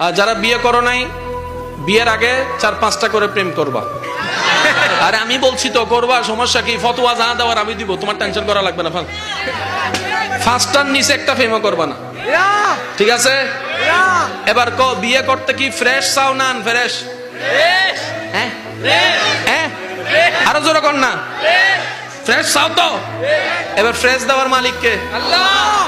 আর যারা বিয়ে করো নাই, বিয়ের আগে 4-5টা করে প্রেম করবা। আরে আমি বলছি তো করবা, সমস্যা কি? ফতোয়া যা দেওয়ার আমি দিব, তোমার টেনশন করা লাগবে না। 5টার নিচে একটা প্রেমও করবা না, ঠিক আছে? এবার বিয়ে করতে কি ফ্রেশ চাও না আনফ্রেশ? হ্যাঁ হ্যাঁ, আরো জোরে কর না, ফ্রেশ চাও তো? এবার ফ্রেশ দেওয়ার মালিক কে? আল্লাহ।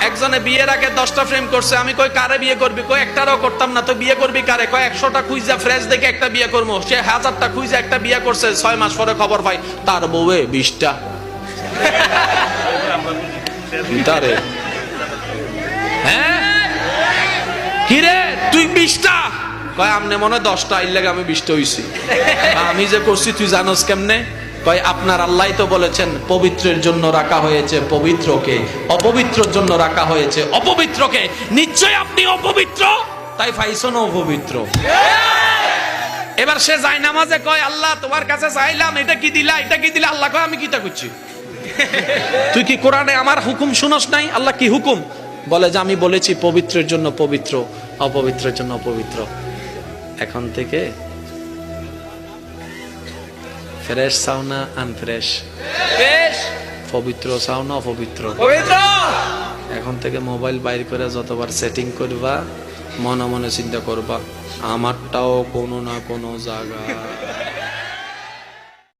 একজনে বিয়ের আগে 10টা প্রেম করছে, আমি কই কারে বিয়ে করবি? কই একটারও করতাম না। তো বিয়ে করবি কারে? কই 100টা খুঁজা ফ্রেশ দেখে একটা বিয়ে করবো। সে 1000টা খুঁজা একটা বিয়ে করছে, 6 মাস পরে খবর পাই তার বউয়ে 20টা। হ্যাঁ কিরে তুই 20টা? কয় আমনে মনে 10টা, এর লাগে আমি 20টা হইছি। আমি যে করছি তুই জানোস কেমনে? কয় আপনার আল্লাহ তো বলেছেন পবিত্রের জন্য রাখা হয়েছে পবিত্রকে, অপবিত্রের জন্য রাখা হয়েছে অপবিত্রকে। নিশ্চয় আপনি অপবিত্র, তাই পাইছো না অপবিত্র। এবার সে যায় নামাজে কয় আল্লাহ তোমার কাছে চাইলাম, এটা কি দিলা, এটা কি দিলা? আল্লাহ কয় আমি কিটা করছি? তুই কি কোরআনে আমার হুকুম শুনস নাই? আল্লাহ কি হুকুম বলে? যে আমি বলেছি পবিত্রের জন্য পবিত্র, অপবিত্রের জন্য অপবিত্র। এখন থেকে ফ্রেশ চাও না আনফ্রেশ? পবিত্র চাও না অপবিত্র? এখন থেকে মোবাইল বাইর করে যতবার সেটিং করবা, মনে মনে চিন্তা করবা আমারটাও কোনো না কোনো জায়গা